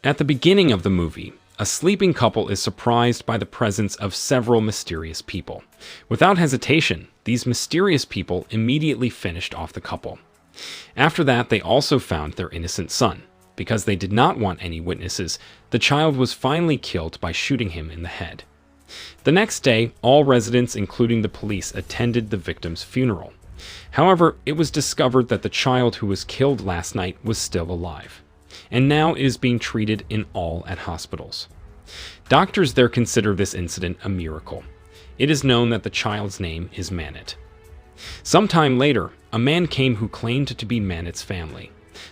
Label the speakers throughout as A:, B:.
A: At the beginning of the movie, a sleeping couple is surprised by the presence of several mysterious people. Without hesitation, these mysterious people immediately finished off the couple. After that, they also found their innocent son. Because they did not want any witnesses, the child was finally killed by shooting him in the head. The next day, all residents, including the police, attended the victim's funeral. However, it was discovered that the child who was killed last night was still alive, and now is being treated in all at hospitals. Doctors there consider this incident a miracle. It is known that the child's name is Manit. Sometime later, a man came who claimed to be Manit's family.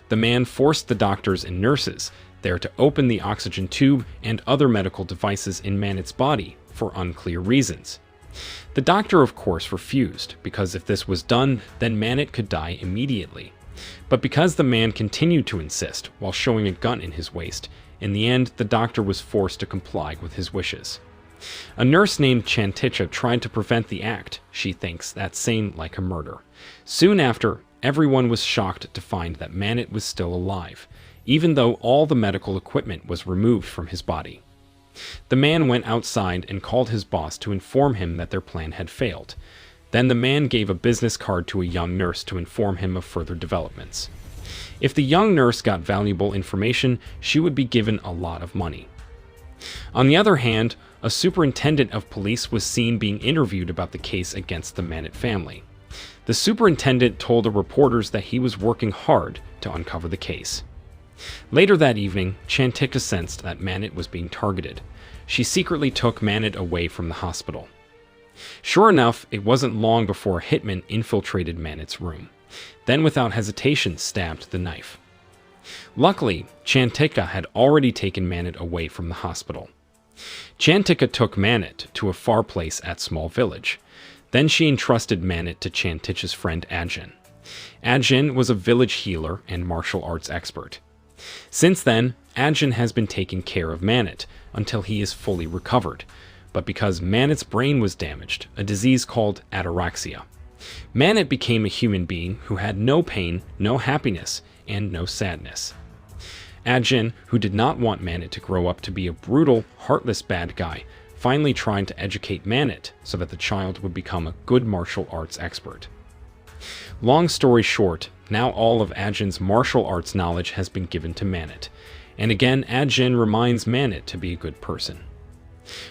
A: The man forced the doctors and nurses there to open the oxygen tube and other medical devices in Manit's body for unclear reasons. The doctor, of course, refused, because if this was done, then Manit could die immediately. But because the man continued to insist while showing a gun in his waist, in the end, the doctor was forced to comply with his wishes. A nurse named Chanticha tried to prevent the act. She thinks that seemed like a murder. Soon after, everyone was shocked to find that Manit was still alive, even though all the medical equipment was removed from his body. The man went outside and called his boss to inform him that their plan had failed. Then the man gave a business card to a young nurse to inform him of further developments. If the young nurse got valuable information, she would be given a lot of money. On the other hand, a superintendent of police was seen being interviewed about the case against the Manit family. The superintendent told the reporters that he was working hard to uncover the case. Later that evening, Chantika sensed that Manit was being targeted. She secretly took Manit away from the hospital. Sure enough, it wasn't long before a hitman infiltrated Manit's room, then without hesitation stabbed the knife. Luckily, Chantika had already taken Manit away from the hospital. Chantika took Manit to a far place at small village. Then she entrusted Manit to Chanticha's friend Ajin. Ajin was a village healer and martial arts expert. Since then, Ajin has been taking care of Manit until he is fully recovered, but because Manit's brain was damaged, a disease called ataraxia. Manit became a human being who had no pain, no happiness, and no sadness. Ajin, who did not want Manit to grow up to be a brutal, heartless bad guy, finally tried to educate Manit so that the child would become a good martial arts expert. Long story short, now all of Ajin's martial arts knowledge has been given to Manit, and again Ajin reminds Manit to be a good person.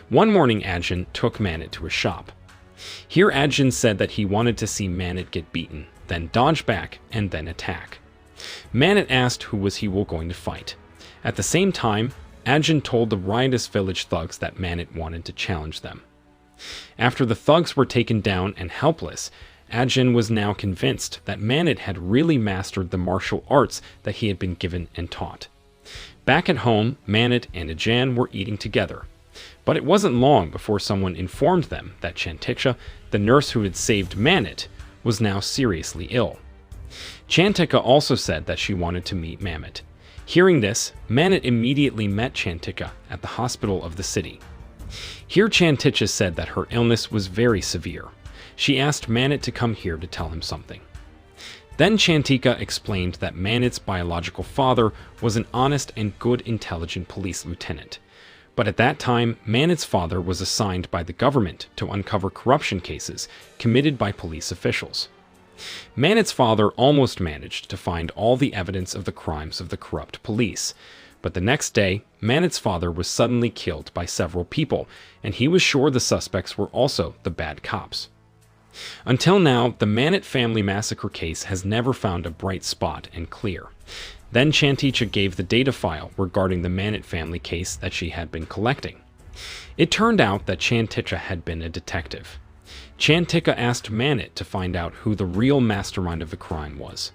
A: One morning Ajin took Manit to a shop. Here Ajin said that he wanted to see Manit get beaten, then dodge back, and then attack. Manit asked who was he going to fight. At the same time, Ajin told the riotous village thugs that Manit wanted to challenge them. After the thugs were taken down and helpless, Ajin was now convinced that Manit had really mastered the martial arts that he had been given and taught. Back at home, Manit and Ajin were eating together. But it wasn't long before someone informed them that Chantika, the nurse who had saved Manit, was now seriously ill. Chantika also said that she wanted to meet Manit. Hearing this, Manit immediately met Chantika at the hospital of the city. Here Chantika said that her illness was very severe. She asked Manit to come here to tell him something. Then Chantika explained that Manit's biological father was an honest and good intelligent police lieutenant. But at that time, Manit's father was assigned by the government to uncover corruption cases committed by police officials. Manit's father almost managed to find all the evidence of the crimes of the corrupt police, but the next day, Manit's father was suddenly killed by several people, and he was sure the suspects were also the bad cops. Until now, the Manit family massacre case has never found a bright spot and clear. Then Chantika gave the data file regarding the Manit family case that she had been collecting. It turned out that Chantika had been a detective. Chantika asked Manit to find out who the real mastermind of the crime was.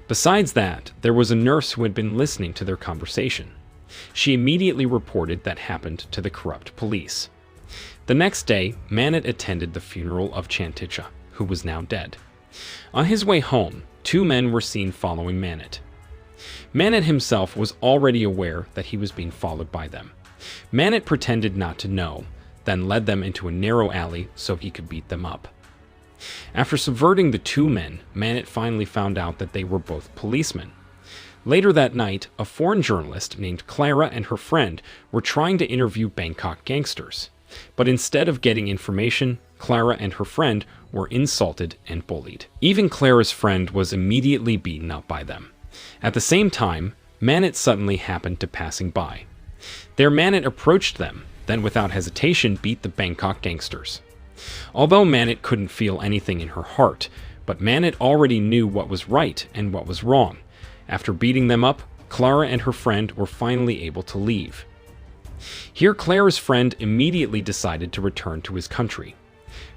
A: Besides that, there was a nurse who had been listening to their conversation. She immediately reported that happened to the corrupt police. The next day, Manit attended the funeral of Chantika, who was now dead. On his way home, two men were seen following Manit. Manit himself was already aware that he was being followed by them. Manit pretended not to know, then led them into a narrow alley so he could beat them up. After subverting the two men, Manit finally found out that they were both policemen. Later that night, a foreign journalist named Clara and her friend were trying to interview Bangkok gangsters. But instead of getting information, Clara and her friend were insulted and bullied. Even Clara's friend was immediately beaten up by them. At the same time, Manit suddenly happened to passing by. There Manit approached them, then without hesitation beat the Bangkok gangsters. Although Manit couldn't feel anything in her heart, but Manit already knew what was right and what was wrong. After beating them up, Clara and her friend were finally able to leave. Here Clara's friend immediately decided to return to his country.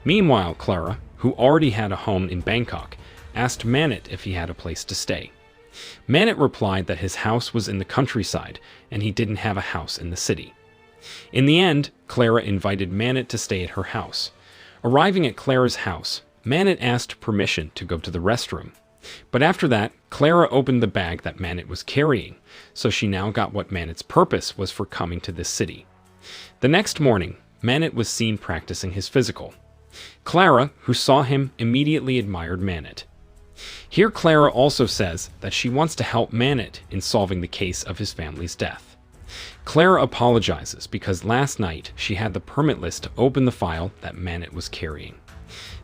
A: Meanwhile, Clara, who already had a home in Bangkok, asked Manit if he had a place to stay. Manit replied that his house was in the countryside and he didn't have a house in the city. In the end, Clara invited Manit to stay at her house. Arriving at Clara's house, Manit asked permission to go to the restroom. But after that, Clara opened the bag that Manit was carrying, so she now got what Manit's purpose was for coming to this city. The next morning, Manit was seen practicing his physical. Clara, who saw him, immediately admired Manit. Here Clara also says that she wants to help Manit in solving the case of his family's death. Clara apologizes because last night she had the permit list to open the file that Manit was carrying.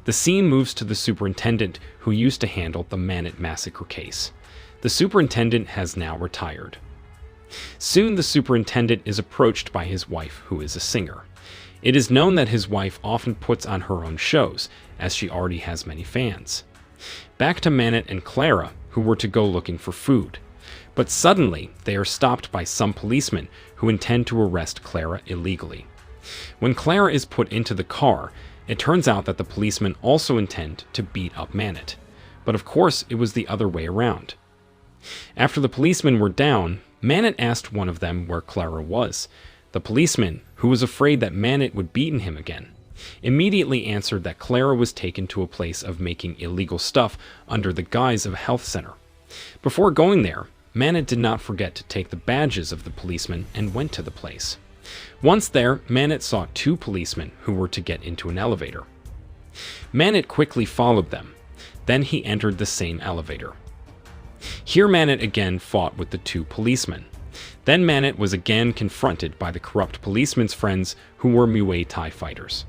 A: The scene moves to the superintendent who used to handle the Manit massacre case. The superintendent has now retired. Soon the superintendent is approached by his wife, who is a singer. It is known that his wife often puts on her own shows, as she already has many fans. Back to Manit and Clara, who were to go looking for food. But suddenly, they are stopped by some policemen who intend to arrest Clara illegally. When Clara is put into the car, it turns out that the policemen also intend to beat up Manit. But of course, it was the other way around. After the policemen were down, Manit asked one of them where Clara was. The policeman, who was afraid that Manit would beaten him again, immediately answered that Clara was taken to a place of making illegal stuff under the guise of a health center. Before going there, Manit did not forget to take the badges of the policemen and went to the place. Once there, Manit saw two policemen who were to get into an elevator. Manit quickly followed them. Then he entered the same elevator. Here Manit again fought with the two policemen. Then Manit was again confronted by the corrupt policemen's friends who were Muay Thai fighters.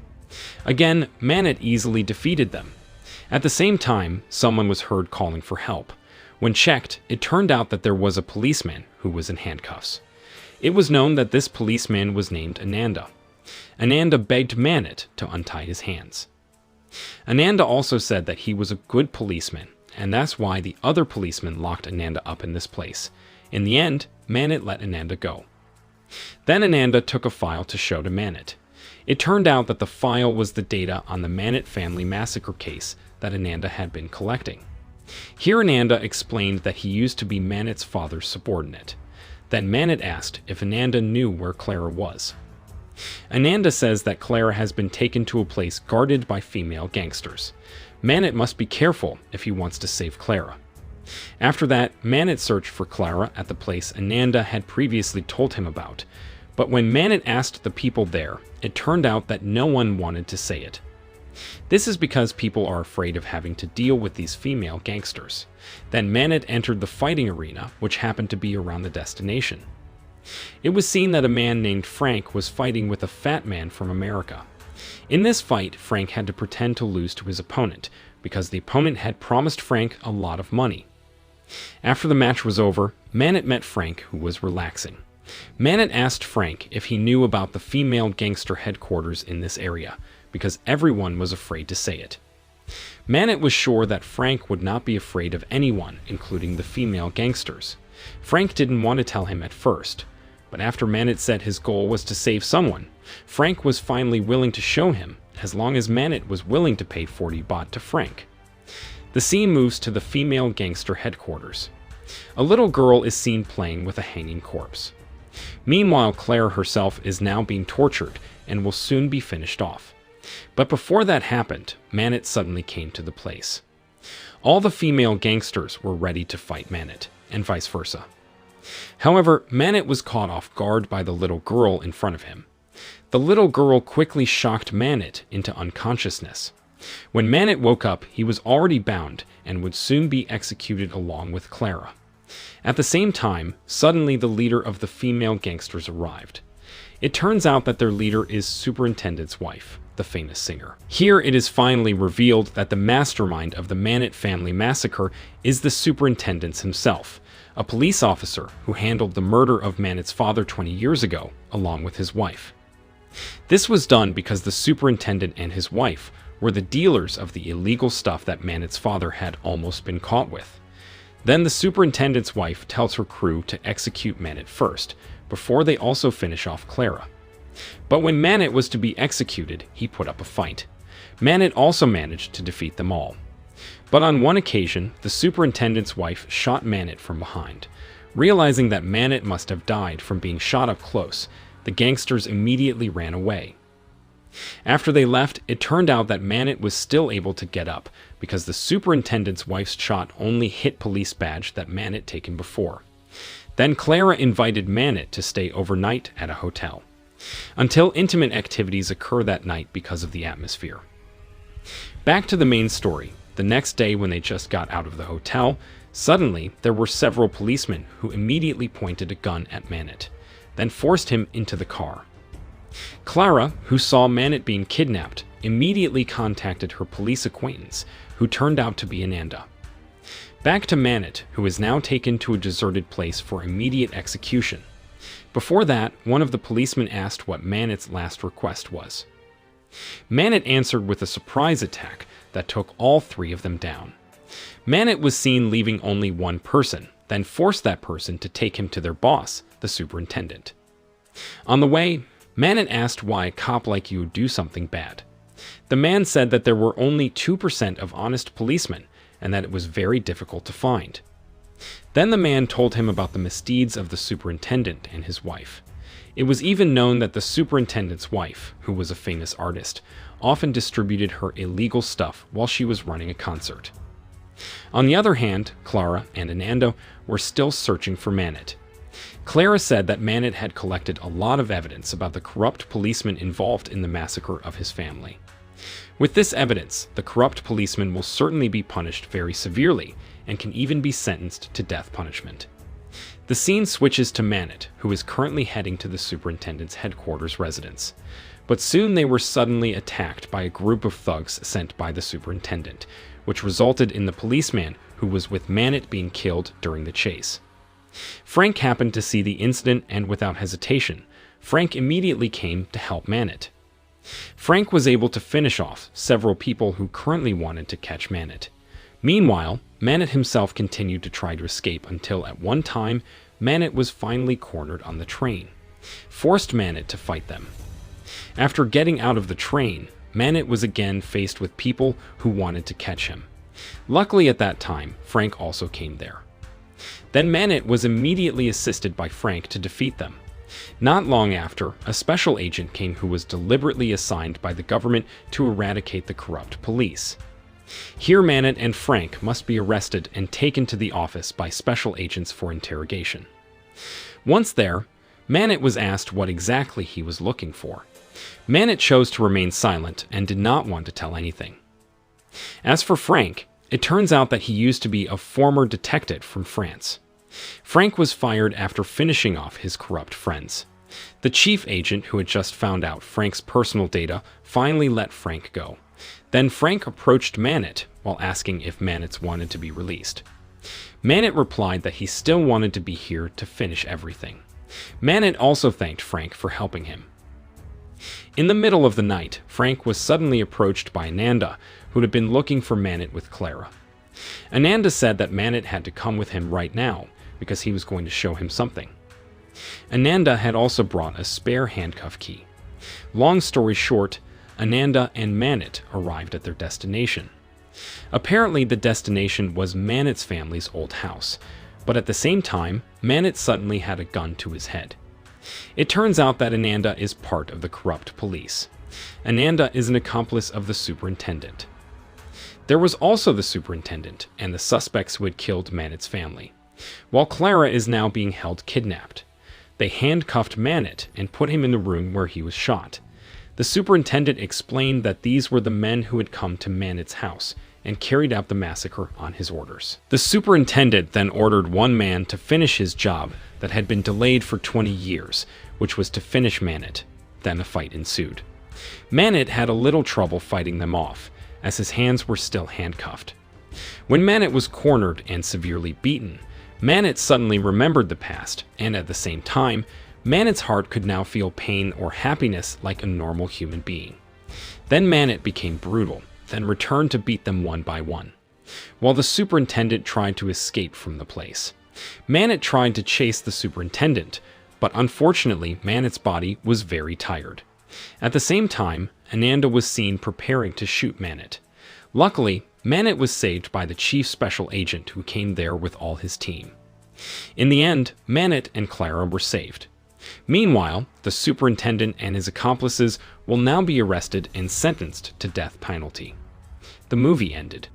A: Again, Manit easily defeated them. At the same time, someone was heard calling for help. When checked, it turned out that there was a policeman who was in handcuffs. It was known that this policeman was named Ananda. Ananda begged Manit to untie his hands. Ananda also said that he was a good policeman, and that's why the other policemen locked Ananda up in this place. In the end, Manit let Ananda go. Then Ananda took a file to show to Manit. It turned out that the file was the data on the Manit family massacre case that Ananda had been collecting. Here Ananda explained that he used to be Manit's father's subordinate. Then Manit asked if Ananda knew where Clara was. Ananda says that Clara has been taken to a place guarded by female gangsters. Manit must be careful if he wants to save Clara. After that, Manit searched for Clara at the place Ananda had previously told him about. But when Manit asked the people there, it turned out that no one wanted to say it. This is because people are afraid of having to deal with these female gangsters. Then Manit entered the fighting arena, which happened to be around the destination. It was seen that a man named Frank was fighting with a fat man from America. In this fight, Frank had to pretend to lose to his opponent, because the opponent had promised Frank a lot of money. After the match was over, Manit met Frank, who was relaxing. Manit asked Frank if he knew about the female gangster headquarters in this area, because everyone was afraid to say it. Manit was sure that Frank would not be afraid of anyone, including the female gangsters. Frank didn't want to tell him at first, but after Manit said his goal was to save someone, Frank was finally willing to show him, as long as Manit was willing to pay 40 baht to Frank. The scene moves to the female gangster headquarters. A little girl is seen playing with a hanging corpse. Meanwhile, Claire herself is now being tortured and will soon be finished off. But before that happened, Manit suddenly came to the place. All the female gangsters were ready to fight Manit, and vice versa. However, Manit was caught off guard by the little girl in front of him. The little girl quickly shocked Manit into unconsciousness. When Manit woke up, he was already bound and would soon be executed along with Clara. At the same time, suddenly the leader of the female gangsters arrived. It turns out that their leader is Superintendent's wife, the famous singer. Here it is finally revealed that the mastermind of the Mannett family massacre is the superintendent himself, a police officer who handled the murder of Mannett's father 20 years ago, along with his wife. This was done because the superintendent and his wife were the dealers of the illegal stuff that Mannett's father had almost been caught with. Then the superintendent's wife tells her crew to execute Mannett first, before they also finish off Clara. But when Mannett was to be executed, he put up a fight. Mannett also managed to defeat them all. But on one occasion, the superintendent's wife shot Mannett from behind. Realizing that Mannett must have died from being shot up close, the gangsters immediately ran away. After they left, it turned out that Mannett was still able to get up because the superintendent's wife's shot only hit police badge that Mannett taken before. Then Clara invited Mannett to stay overnight at a hotel, until intimate activities occur that night because of the atmosphere. Back to the main story. The next day when they just got out of the hotel, suddenly there were several policemen who immediately pointed a gun at Mannett, then forced him into the car. Clara, who saw Mannett being kidnapped, immediately contacted her police acquaintance, who turned out to be Ananda. Back to Mannett, who is now taken to a deserted place for immediate execution. Before that, one of the policemen asked what Mannett's last request was. Mannett answered with a surprise attack that took all three of them down. Mannett was seen leaving only one person, then forced that person to take him to their boss, the superintendent. On the way, Mannett asked why a cop like you would do something bad. The man said that there were only 2% of honest policemen, and that it was very difficult to find. Then the man told him about the misdeeds of the superintendent and his wife. It was even known that the superintendent's wife, who was a famous artist, often distributed her illegal stuff while she was running a concert. On the other hand, Clara and Ananda were still searching for Mannett. Clara said that Mannett had collected a lot of evidence about the corrupt policeman involved in the massacre of his family. With this evidence, the corrupt policeman will certainly be punished very severely and can even be sentenced to death punishment. The scene switches to Mannett, who is currently heading to the superintendent's headquarters residence. But soon they were suddenly attacked by a group of thugs sent by the superintendent, which resulted in the policeman who was with Mannett being killed during the chase. Frank happened to see the incident, and without hesitation, Frank immediately came to help Mannett. Frank was able to finish off several people who currently wanted to catch Mannett. Meanwhile, Mannett himself continued to try to escape until at one time, Mannett was finally cornered on the train, forced Mannett to fight them. After getting out of the train, Mannett was again faced with people who wanted to catch him. Luckily at that time, Frank also came there. Then Mannett was immediately assisted by Frank to defeat them. Not long after, a special agent came who was deliberately assigned by the government to eradicate the corrupt police. Here Mannett and Frank must be arrested and taken to the office by special agents for interrogation. Once there, Mannett was asked what exactly he was looking for. Mannett chose to remain silent and did not want to tell anything. As for Frank, it turns out that he used to be a former detective from France. Frank was fired after finishing off his corrupt friends. The chief agent, who had just found out Frank's personal data, finally let Frank go. Then Frank approached Mannett while asking if Mannett wanted to be released. Mannett replied that he still wanted to be here to finish everything. Mannett also thanked Frank for helping him. In the middle of the night, Frank was suddenly approached by Ananda, who had been looking for Mannett with Clara. Ananda said that Mannett had to come with him right now, because he was going to show him something. Ananda had also brought a spare handcuff key. Long story short, Ananda and Mannett arrived at their destination. Apparently the destination was Mannett's family's old house, but at the same time, Mannett suddenly had a gun to his head. It turns out that Ananda is part of the corrupt police. Ananda is an accomplice of the superintendent. There was also the superintendent and the suspects who had killed Mannett's family, while Clara is now being held kidnapped. They handcuffed Mannett and put him in the room where he was shot. The superintendent explained that these were the men who had come to Mannett's house and carried out the massacre on his orders. The superintendent then ordered one man to finish his job that had been delayed for 20 years, which was to finish Manet. Then a fight ensued. Manet had a little trouble fighting them off, as his hands were still handcuffed. When Manet was cornered and severely beaten, Manet suddenly remembered the past, and at the same time, Manet's heart could now feel pain or happiness like a normal human being. Then Manet became brutal, then returned to beat them one by one, while the superintendent tried to escape from the place. Manet tried to chase the superintendent, but unfortunately Manet's body was very tired. At the same time, Ananda was seen preparing to shoot Manet. Luckily, Manet was saved by the chief special agent who came there with all his team. In the end, Manet and Clara were saved. Meanwhile, the superintendent and his accomplices will now be arrested and sentenced to death penalty. The movie ended.